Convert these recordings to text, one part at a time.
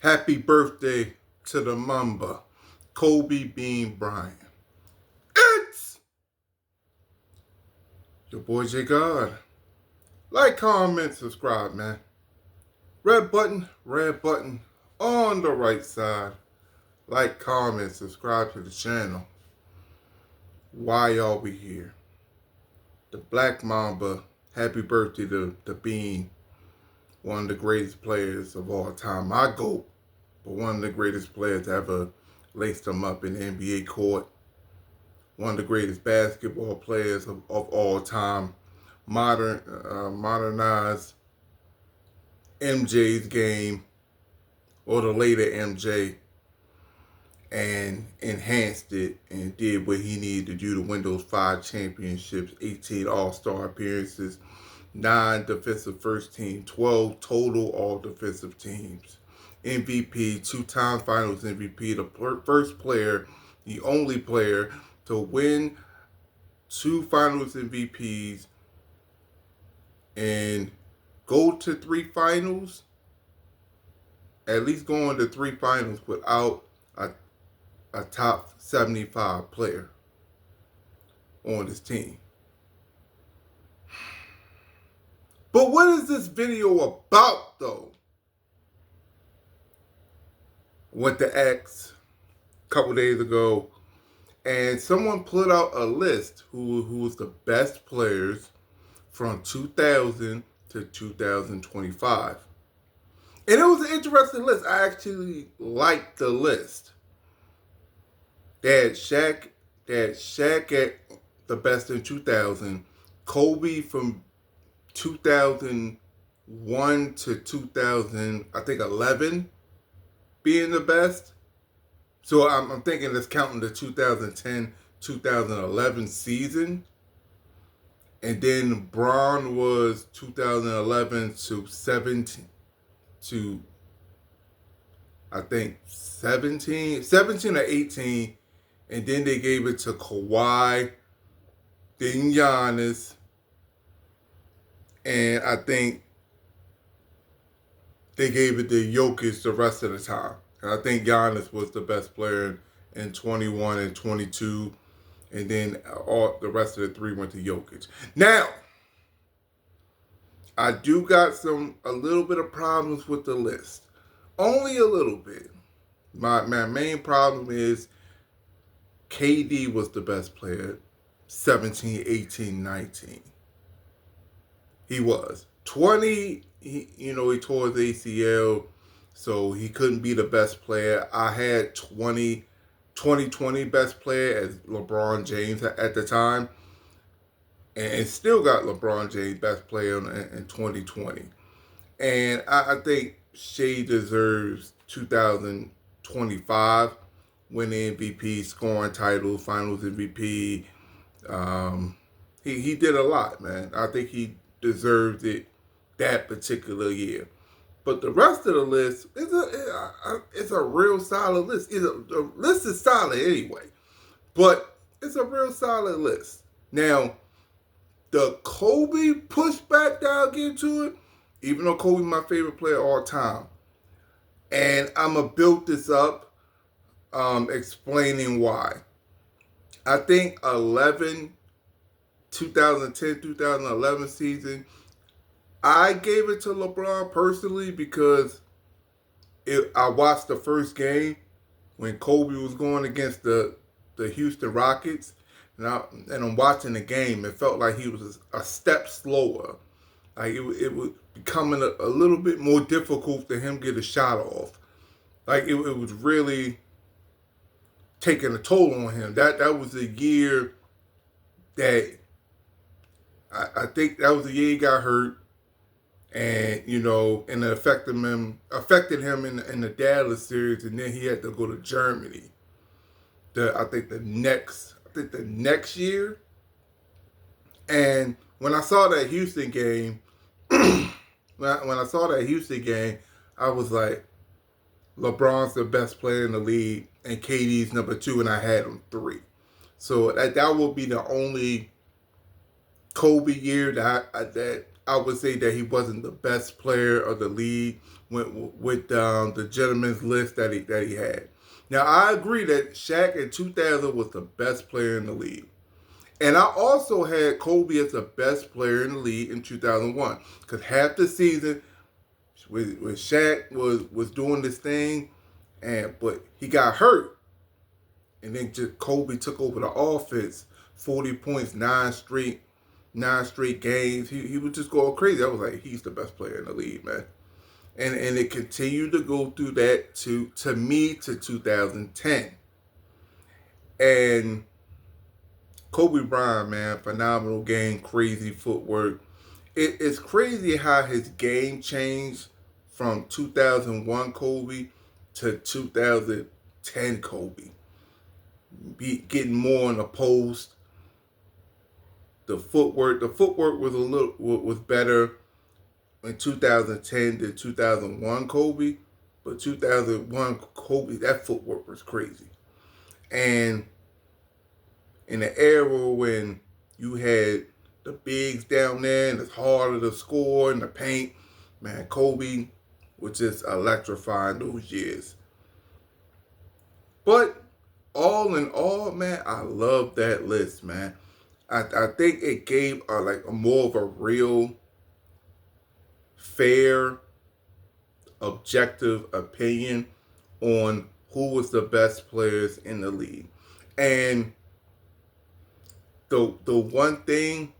Happy birthday to the Mamba, Kobe Bean Bryant. It's your boy J God. Like, comment, subscribe, man. Red button on the right side. Like, comment, subscribe to the channel. Why are we here? The Black Mamba, happy birthday to the Bean, one of the greatest players of all time. My GOAT, but one of the greatest players ever laced him up in the NBA court. One of the greatest basketball players of all time. Modernized MJ's game, or the later MJ, and enhanced it and did what he needed to do to win those 5 championships, 18 All-Star appearances, 9 defensive first team, 12 total all-defensive teams. MVP, 2-time Finals MVP, the first player, the only player to win 2 Finals MVPs and go to 3 finals, at least going to 3 finals without a top 75 player on his team. But what is this video about, though? Went to X a couple days ago, and someone put out a list who was the best players from 2000 to 2025. And it was an interesting list. I actually liked the list. They had Shaq at the best in 2000, Kobe from 2001 to 2000, I think 11, being the best. So I'm thinking it's counting the 2010-2011 season. And then Braun was 2011 to 17 to, I think, 17 or 18. And then they gave it to Kawhi, then Giannis, and I think they gave it to Jokic the rest of the time. And I think Giannis was the best player in 21 and 22, and then all the rest of the 3 went to Jokic. Now, I do got a little bit of problems with the list. Only a little bit. My main problem is KD was the best player, 17, 18, 19. He was. 20, he tore his ACL, so he couldn't be the best player. I had 2020 best player as LeBron James at the time, and still got LeBron James best player in 2020. And I think Shea deserves 2025. Winning MVP, scoring titles, Finals MVP. He did a lot, man. I think he deserved it that particular year. But the rest of the list is a real solid list. The list is solid anyway, but it's a real solid list. Now, the Kobe pushback that I'll get to it, even though Kobe's my favorite player of all time, and I'm going to build this up explaining why. I think 2010-2011 season, I gave it to LeBron personally because I watched the first game when Kobe was going against the Houston Rockets, and I'm watching the game. It felt like he was a step slower. Like it was becoming a little bit more difficult for him to get a shot off. Like it was really taking a toll on him. That was a year that I think that was the year he got hurt, and and it affected him in the Dallas series, and then he had to go to Germany. I think the next year, and when I saw that Houston game, when I saw that Houston game, I was like, LeBron's the best player in the league, and KD's number 2, and I had him 3. So that will be the only Kobe year that I would say that he wasn't the best player of the league with the gentleman's list that he had. Now I agree that Shaq in 2000 was the best player in the league, and I also had Kobe as the best player in the league in 2001 because half the season when Shaq was doing this thing, but he got hurt, and then just Kobe took over the offense, 40 points, nine straight games. He was just going crazy. I was like, he's the best player in the league, man. And it continued to go through that to me to 2010. And Kobe Bryant, man, phenomenal game, crazy footwork. It's crazy how his game changed from 2001 Kobe to 2010 Kobe. Getting more in the post. The footwork was better in 2010 to 2001 Kobe, but 2001 Kobe, that footwork was crazy. And in the era when you had the bigs down there and it's harder to score in the paint, man, Kobe was just electrifying those years. But all in all, man, I love that list, man. I think it gave like a more of a real, fair, objective opinion on who was the best players in the league. And the one thing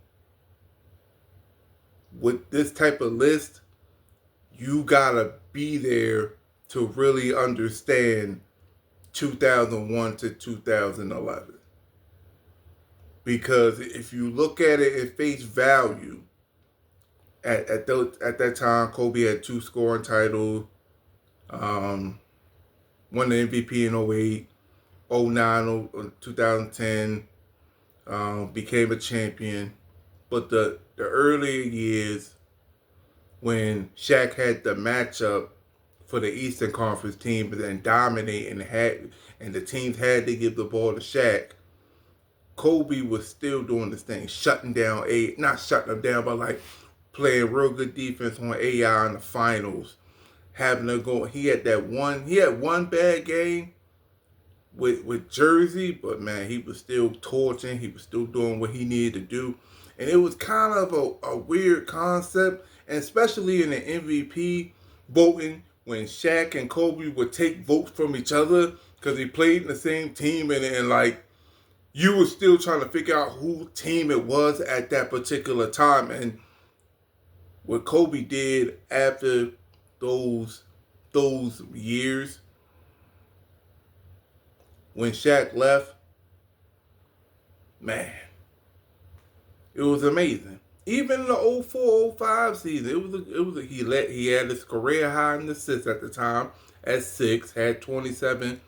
with this type of list, you gotta be there to really understand 2001 to 2011. Because if you look at it at face value, at that time, Kobe had 2 scoring titles, won the MVP in 08, 09, 2010, became a champion. But the earlier years when Shaq had the matchup for the Eastern Conference team and dominate and the teams had to give the ball to Shaq, Kobe was still doing this thing, not shutting them down, but like playing real good defense on AI in the finals. Having to go, he had one bad game with Jersey, but man, he was still torching. He was still doing what he needed to do, and it was kind of a weird concept, and especially in the MVP voting when Shaq and Kobe would take votes from each other because they played in the same team, and like you were still trying to figure out who team it was at that particular time, and what Kobe did after those years when Shaq left, man, it was amazing. Even in the 04-05 season, he had his career high in assists at the time at 6, had 27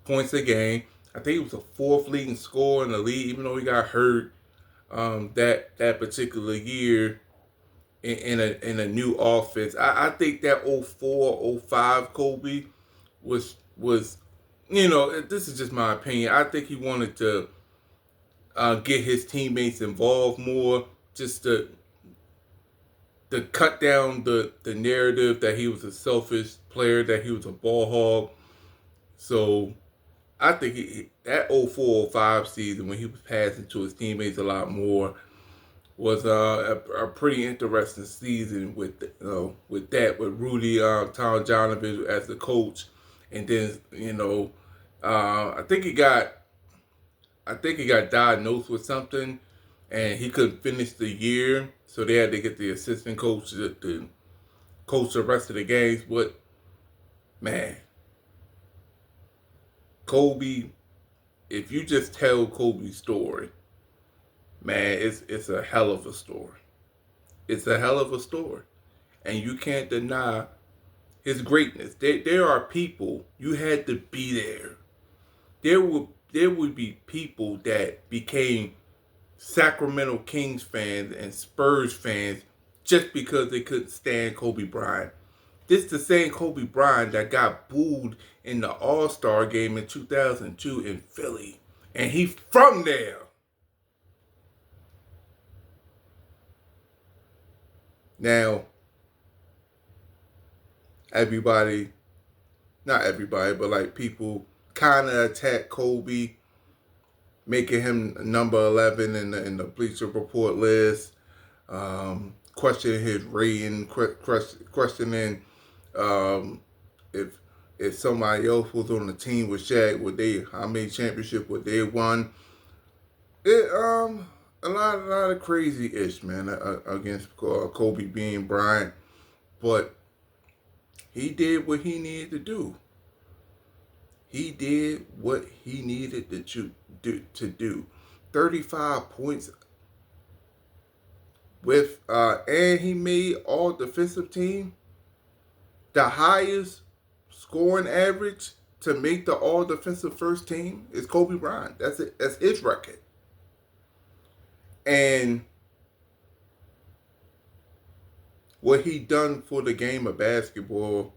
points a game. I think he was the 4th leading scorer in the league, even though he got hurt that particular year in a new offense. I think that 04-05 Kobe was this is just my opinion. I think he wanted to get his teammates involved more, just to cut down the narrative that he was a selfish player, that he was a ball hog. So I think that 04-05 season when he was passing to his teammates a lot more was a pretty interesting season with Rudy Tomjanovich as the coach, and then I think he got diagnosed with something, and he couldn't finish the year, so they had to get the assistant coach to coach the rest of the games. But man, Kobe, if you just tell Kobe's story, man, it's a hell of a story. It's a hell of a story, and you can't deny his greatness. There are people, you had to be there. There would be people that became Sacramento Kings fans and Spurs fans just because they couldn't stand Kobe Bryant. This is the same Kobe Bryant that got booed in the All-Star game in 2002 in Philly. And he's from there. Now, everybody, not everybody, but like people kind of attack Kobe, making him number 11 in the Bleacher Report list, questioning his rating, questioning um, if if somebody else was on the team with Shaq, would they how many championships would they won? It a lot of crazy ish, man, against Kobe being Bryant, but he did what he needed to do. He did what he needed to do. 35 points with and he made all defensive team the highest scoring average to make the all defensive first team is Kobe Bryant. That's it. That's his record. And what he done for the game of basketball,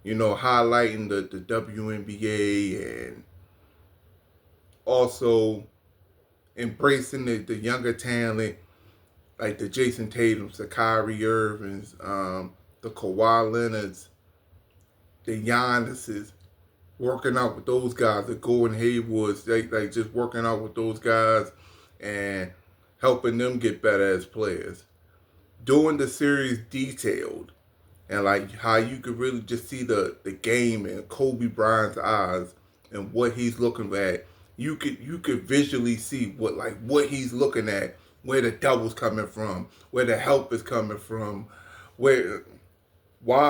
highlighting the WNBA and also embracing the younger talent like the Jason Tatum's, the Kyrie Irvings, the Kawhi Leonards, the Giannis's, working out with those guys, the Gordon Haywoods, like just working out with those guys and helping them get better as players. Doing the series detailed and like how you could really just see the game in Kobe Bryant's eyes and what he's looking at. You could visually see what he's looking at, where the double's coming from, where the help is coming from, why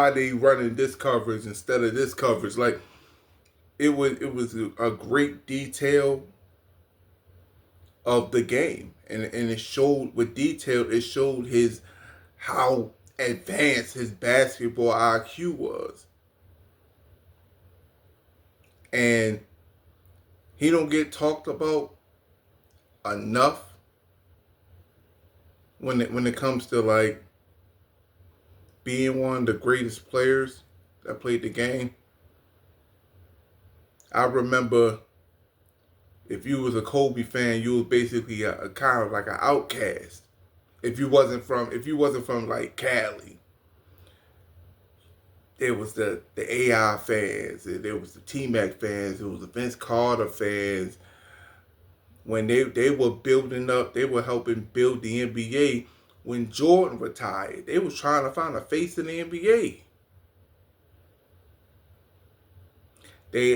are they running this coverage instead of this coverage. Like it was a great detail of the game, and it showed with detail. It showed how advanced his basketball IQ was, and he don't get talked about enough when it comes to like being one of the greatest players that played the game. I remember if you was a Kobe fan, you was basically a kind of like an outcast. If you wasn't from like Cali, there was the AI fans, there was the T-Mac fans, there was the Vince Carter fans. When they were building up, they were helping build the NBA. When Jordan retired, they was trying to find a face in the NBA.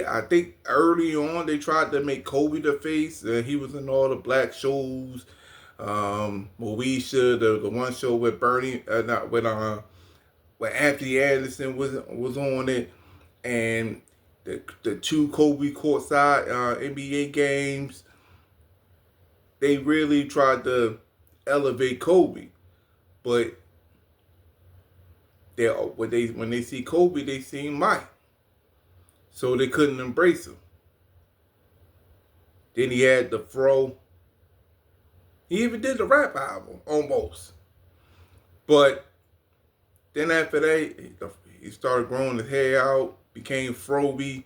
I think early on they tried to make Kobe the face. He was in all the black shows. Moesha, the one show with Bernie, not with where Anthony Anderson was on it, and the two Kobe courtside NBA games. They really tried to elevate Kobe, but when they see Kobe, they see Mike. So they couldn't embrace him. Then he had the fro. He even did the rap album, almost. But then after that, he started growing his hair out, became froby.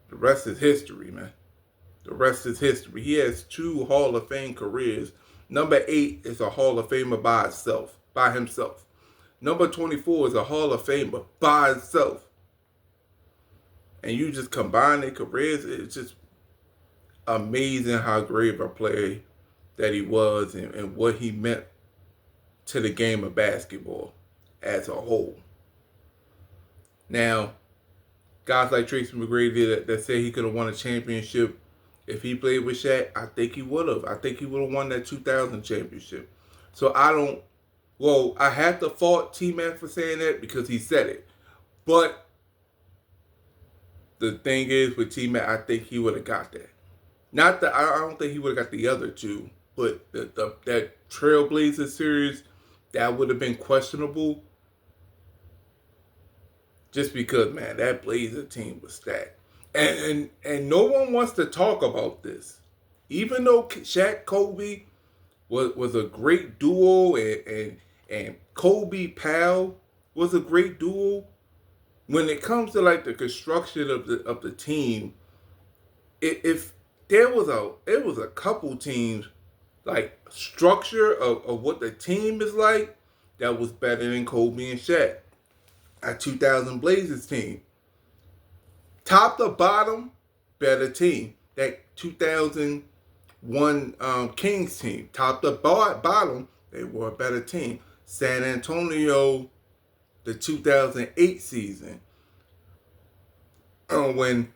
The rest is history, man. The rest is history. He has 2 Hall of Fame careers. Number 8 is a Hall of Famer by himself. Number 24 is a Hall of Famer by itself. And you just combine their careers, it's just amazing how great of a player that he was and what he meant to the game of basketball as a whole. Now, guys like Tracy McGrady that say he could have won a championship if he played with Shaq, I think he would have. I think he would have won that 2000 championship. So I have to fault T-Mac for saying that because he said it. But the thing is with T-Mac, I think he would have got that. I don't think he would have got the other 2, but that Trailblazer series, that would have been questionable. Just because, man, that Blazer team was stacked. And no one wants to talk about this. Even though Shaq Kobe was a great duo and Kobe Powell was a great duo, when it comes to like the construction of the team, if there was a couple teams like structure of what the team is like, that was better than Kobe and Shaq. Our 2000 Blazers team, top to bottom, better team. That 2001 Kings team, top to bottom, they were a better team. San Antonio, the 2008 season, when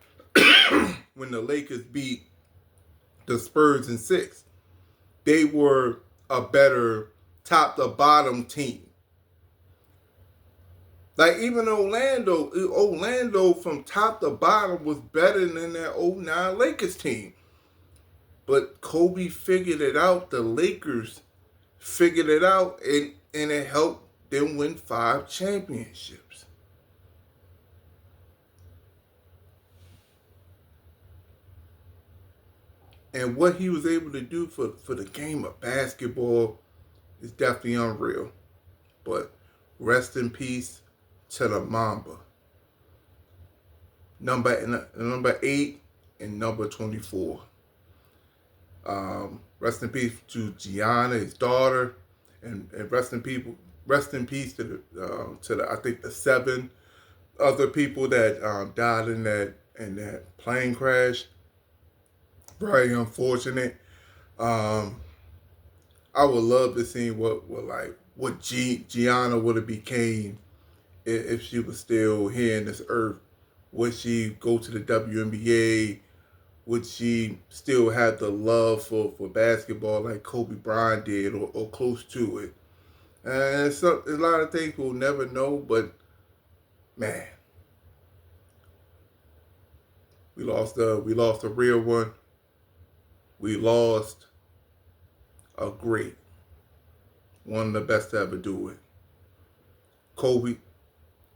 when the Lakers beat the Spurs in 6, they were a better top to bottom team. Like even Orlando from top to bottom was better than that '09 Lakers team. But Kobe figured it out. The Lakers figured it out, and it helped them win 5 championships. And what he was able to do for the game of basketball is definitely unreal. But rest in peace to the Mamba. Number 8 and number 24. Rest in peace to Gianna, his daughter, and rest in peace to the I think the 7 other people that died in that plane crash. Very unfortunate. I would love to see what Gianna would have became if she was still here in this earth. Would she go to the WNBA? Would she still have the love for basketball like Kobe Bryant did, or close to it? And a lot of things we'll never know, but man, we lost a real one. We lost a great, one of the best to ever do it. Kobe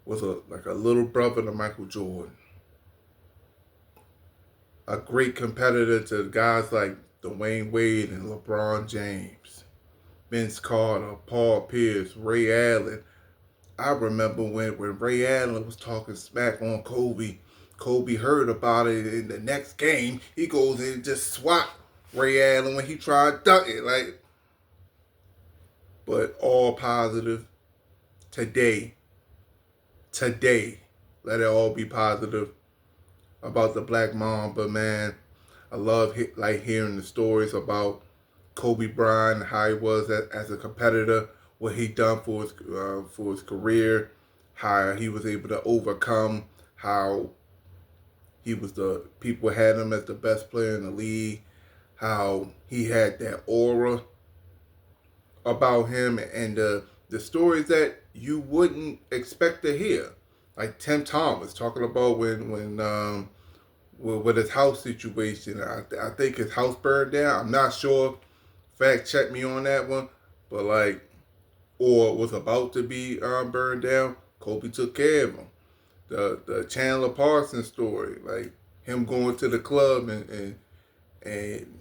was like a little brother to Michael Jordan. A great competitor to guys like Dwayne Wade and LeBron James, Vince Carter, Paul Pierce, Ray Allen. I remember when Ray Allen was talking smack on Kobe. Kobe heard about it in the next game. He goes in and just swat Ray Allen when he tried to dunk it. But all positive today. Let it all be positive about the Black Mamba, man. I love hearing the stories about Kobe Bryant, how he was as a competitor, what he done for his career, how he was able to overcome, how people had him as the best player in the league, how he had that aura about him, and the stories that you wouldn't expect to hear, like Tim Thomas talking about when with his house situation. I think his house burned down. I'm not sure. Fact check me on that one. But or was about to be burned down. Kobe took care of him. The Chandler Parsons story, like him going to the club and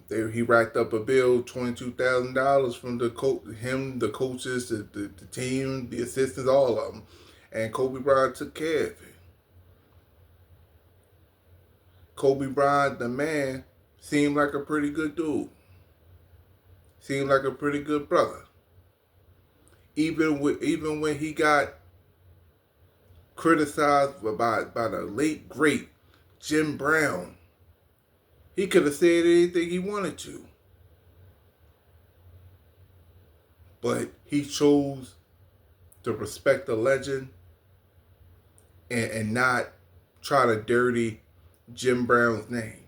he racked up a bill, $22,000 from the coaches, the team, the assistants, all of them, and Kobe Bryant took care of it. Kobe Bryant, the man, seemed like a pretty good dude. Seemed like a pretty good brother. Even when he got criticized by the late great Jim Brown, he could have said anything he wanted to. But he chose to respect the legend and not try to dirty Jim Brown's name.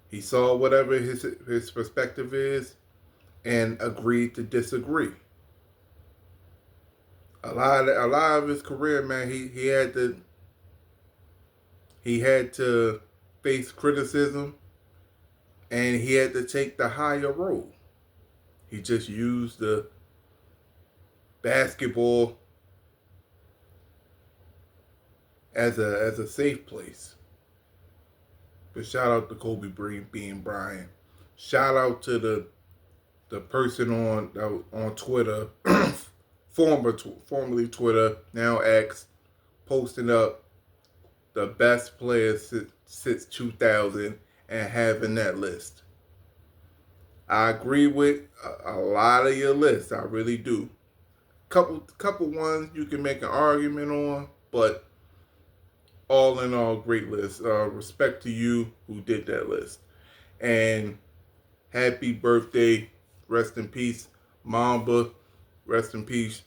He saw whatever his perspective is and agreed to disagree. A lot of his career, man, he had to face criticism, and he had to take the higher road. He just used the basketball as a safe place. But shout out to Kobe being Bryant. Shout out to the person on Twitter, formerly Twitter, now X, posting up the best players since 2000 and having that list. I agree with a lot of your lists. I really do. Couple ones you can make an argument on, but all in all, great list. Respect to you who did that list. And happy birthday, rest in peace, Mamba, rest in peace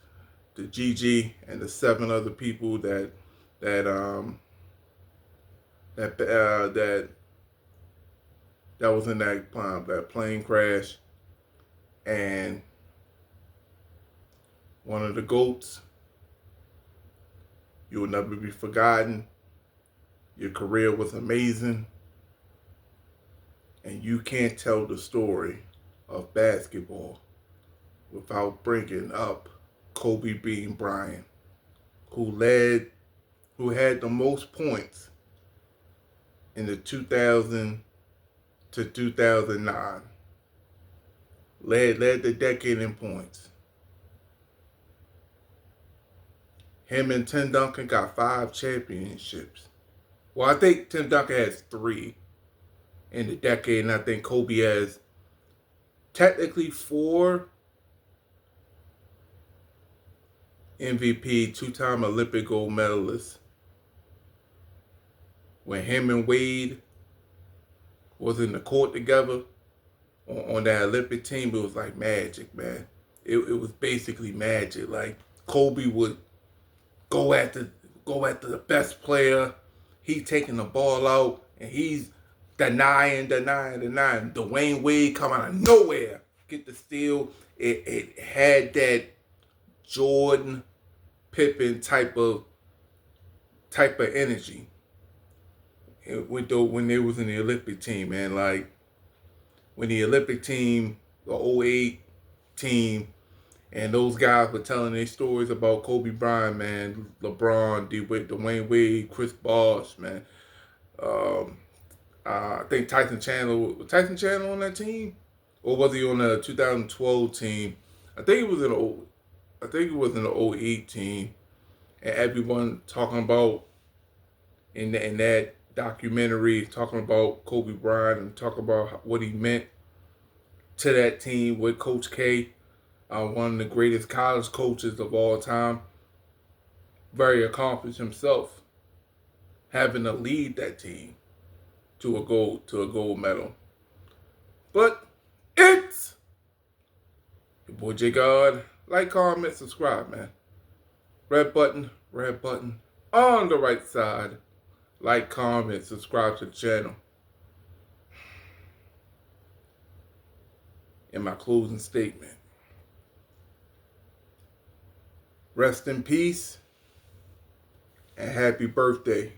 to Gigi and the 7 other people that um that that was in that plane crash. And one of the goats, you will never be forgotten. Your career was amazing, and you can't tell the story of basketball without bringing up Kobe Bean Bryant, who had the most points in the 2000 to 2009. Led the decade in points. Him and Tim Duncan got 5 championships. Well, I think Tim Duncan has 3 in the decade, and I think Kobe has technically 4 MVP, 2-time Olympic gold medalist. When him and Wade was in the court together on that Olympic team, it was like magic, man. It was basically magic. Like Kobe would go after the best player. He taking the ball out and he's denying. Dwayne Wade come out of nowhere, get the steal. It had that Jordan Pippen type of energy. When they was in the Olympic team, man, like when the Olympic team, the '08 team, and those guys were telling their stories about Kobe Bryant, man, LeBron, Dwayne Wade, Chris Bosh, man. Um, I think Tyson Chandler on that team, or was he on the 2012 team? I think it was in the '08 team, and everyone talking about in that documentary, talking about Kobe Bryant and talking about what he meant to that team with Coach K, one of the greatest college coaches of all time, very accomplished himself, having to lead that team to a gold medal. But it's your boy J God. Like, comment, subscribe, man. Red button on the right side. Like, comment, subscribe to the channel. In my closing statement, rest in peace and happy birthday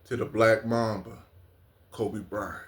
to the Black Mamba, Kobe Bryant.